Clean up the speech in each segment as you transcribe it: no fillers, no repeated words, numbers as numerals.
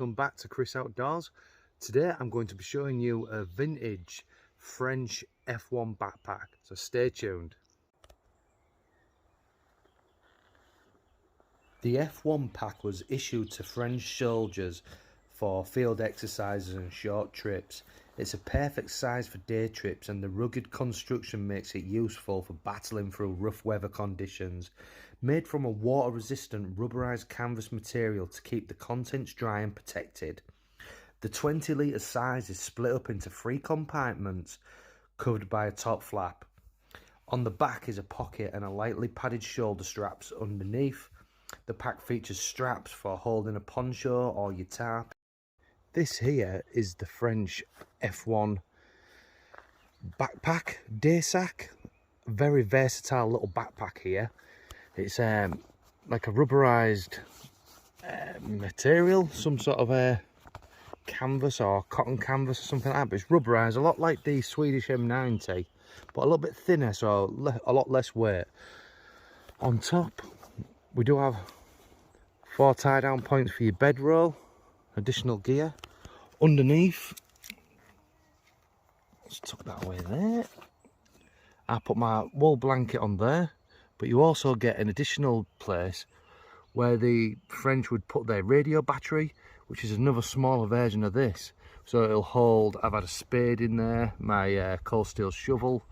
welcome back to Chris Outdoors. Today I'm going to be showing you a vintage French F1 backpack, so stay tuned. The F1 pack was issued to French soldiers for field exercises and short trips. It's a perfect size for day trips, and the rugged construction makes it useful for battling through rough weather conditions. Made from a water-resistant rubberised canvas material to keep the contents dry and protected. The 20-litre size is split up into 3 compartments covered by a top flap. On the back is a pocket and a lightly padded shoulder straps underneath. The pack features straps for holding a poncho or your tarp. This here is the French F1 backpack day sack. Very versatile little backpack here. It's like a rubberised material, some sort of a canvas or cotton canvas or something like that, but it's rubberised, a lot like the Swedish M90, but a little bit thinner, so a lot less weight. On top, we do have 4 tie down points for your bedroll, additional gear. Underneath, let's tuck that away there. I put my wool blanket on there, but you also get an additional place where the French would put their radio battery, which is another smaller version of this. So it'll hold, I've had a spade in there, my cold steel shovel,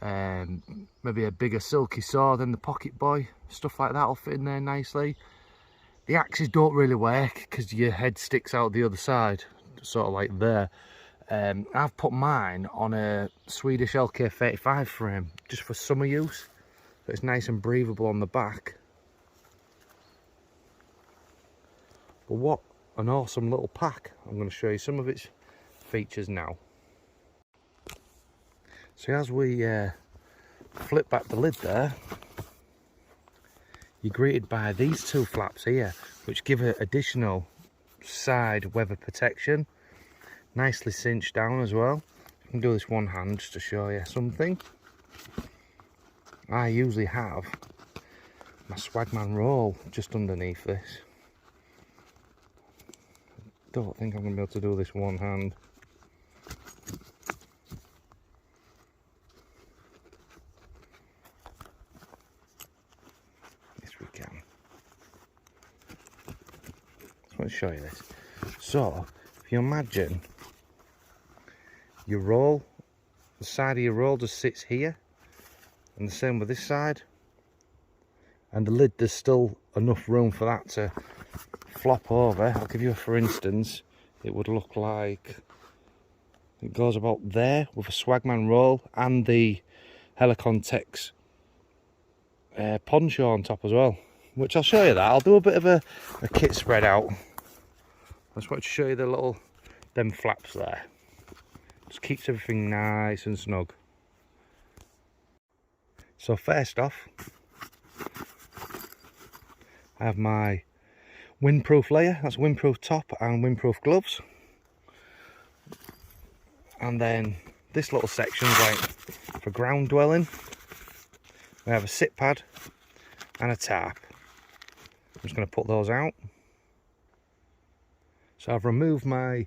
maybe a bigger silky saw than the Pocket Boy, stuff like that will fit in there nicely. The axes don't really work because your head sticks out the other side, sort of like there. I've put mine on a Swedish LK35 frame just for summer use, so it's nice and breathable on the back. But what an awesome little pack. I'm going to show you some of its features now. So as we flip back the lid there, you're greeted by these 2 flaps here, which give it additional side weather protection. Nicely cinched down as well. I can do this one hand just to show you something. I usually have my Swagman roll just underneath this. Don't think I'm going to be able to do this one hand. Yes, we can. Just want to show you this. So, if you imagine your roll, the side of your roll just sits here, and the same with this side, and the lid, there's still enough room for that to flop over. I'll give you a for instance. It would look like it goes about there with a Swagman roll and the Helicon Tex poncho on top as well, which I'll show you that. I'll do a bit of a kit spread out. I just want to show you the them flaps there. Just keeps everything nice and snug. So first off, I have my windproof layer. That's windproof top and windproof gloves. And then this little section is like for ground dwelling. We have a sit pad and a tarp. I'm just going to put those out. So I've removed my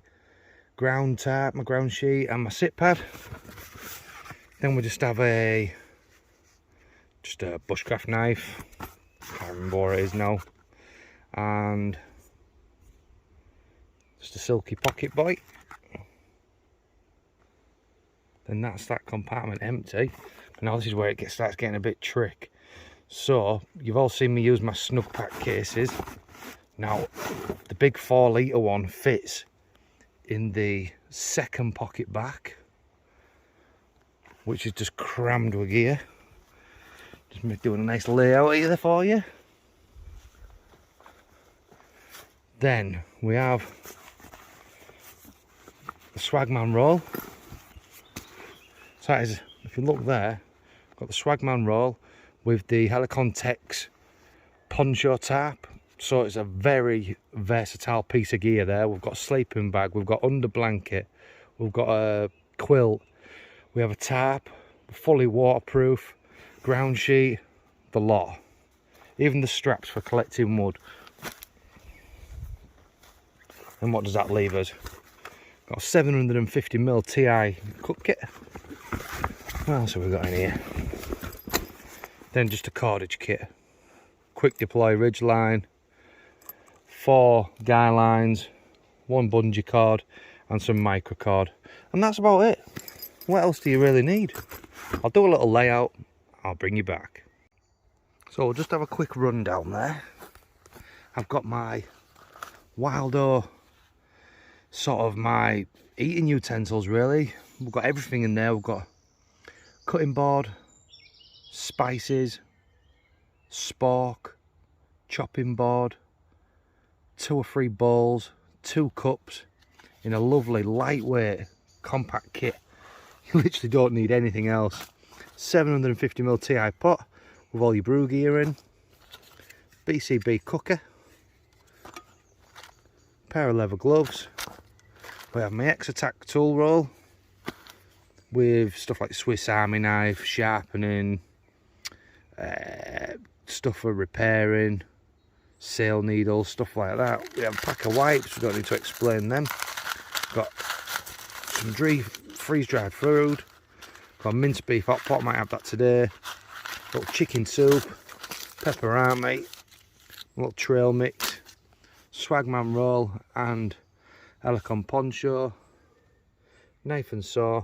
ground tarp, my ground sheet and my sit pad. Then we just have a bushcraft knife. Can't remember what it is now. And just a silky Pocket Boy. Then that's that compartment empty. Now this is where it starts getting a bit trick. So you've all seen me use my snug pack cases. Now the big 4-litre one fits in the second pocket back, which is just crammed with gear. Just doing a nice layout here for you. Then we have the Swagman roll. So that is, if you look there, got the Swagman roll with the Helicon Tex poncho tarp. So it's a very versatile piece of gear there. We've got a sleeping bag, we've got under blanket, we've got a quilt, we have a tarp, fully waterproof, ground sheet, the lot. Even the straps for collecting wood. And what does that leave us? Got a 750mm Ti cut kit. What else have we got in here? Then just a cordage kit. Quick deploy ridge line, 4 guy lines, 1 bungee cord and some micro cord. And that's about it. What else do you really need? I'll do a little layout, I'll bring you back. So we'll just have a quick run down there. I've got my Wildo, sort of my eating utensils really. We've got everything in there. We've got cutting board, spices, spork, chopping board, 2 or 3 bowls, 2 cups in a lovely lightweight compact kit. You literally don't need anything else. 750mm Ti pot with all your brew gear in, BCB cooker, pair of leather gloves. We have my X-Attack tool roll with stuff like Swiss Army knife, sharpening, stuff for repairing, sail needles, stuff like that. We have a pack of wipes, we don't need to explain them. Got some freeze-dried food. Got minced beef hot pot, might have that today. Little chicken soup, pepperami, a little trail mix, swagman roll and Helicon poncho, knife and saw.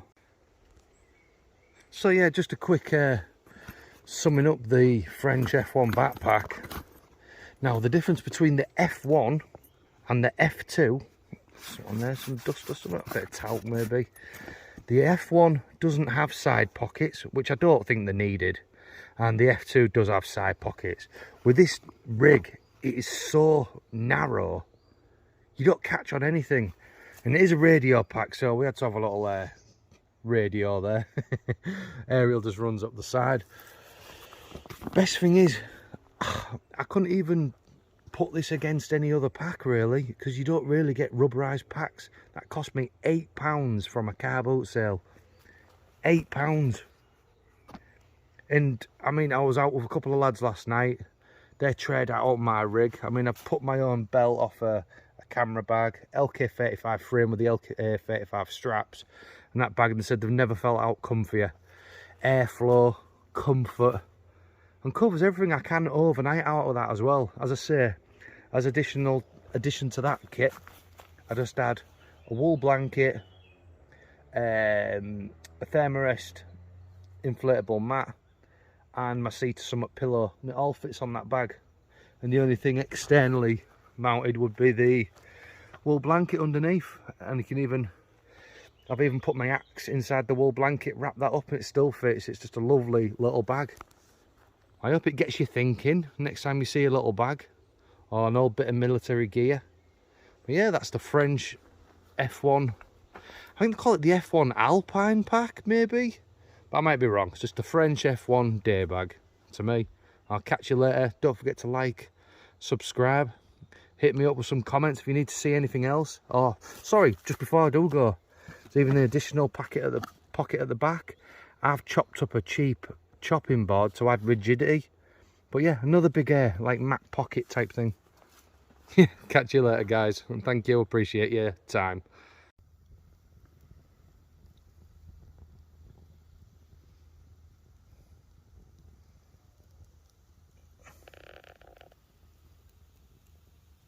So yeah, just a quick summing up the French F1 backpack. Now the difference between the F1 and the F2, on there, some dust or something, a bit of talc maybe. The F1 doesn't have side pockets, which I don't think they're needed, and the F2 does have side pockets. With this rig, it is so narrow, you don't catch on anything. And it is a radio pack, so we had to have a little radio there. Aerial just runs up the side. Best thing is, I couldn't even put this against any other pack really, because you don't really get rubberised packs. That cost me £8 from a car boot sale. £8. And I mean, I was out with a couple of lads last night. They tried out my rig. I mean, I've put my own belt off a camera bag, LK35 frame with the LK35 straps, and that bag, and they said they've never felt out comfier. Airflow, comfort, and covers everything I can overnight out of that as well. As I say, as addition to that kit, I just had a wool blanket, a Thermarest inflatable mat, and my Sea to Summit pillow, and it all fits on that bag. And the only thing externally mounted would be the wool blanket underneath, and you can even, I've even put my axe inside the wool blanket, wrap that up, and it still fits. It's just a lovely little bag. I hope it gets you thinking next time you see a little bag or an old bit of military gear. But yeah, that's the French F1. I think they call it the F1 Alpine pack maybe, but I might be wrong. It's just the French F1 day bag to me. I'll catch you later. Don't forget to like, subscribe, hit me up with some comments if you need to see anything else. Oh, sorry, just before I do go, there's even an additional pocket at the back. I've chopped up a cheap chopping board to add rigidity. But yeah, another big like Mac pocket type thing. Catch you later guys, and thank you, appreciate your time.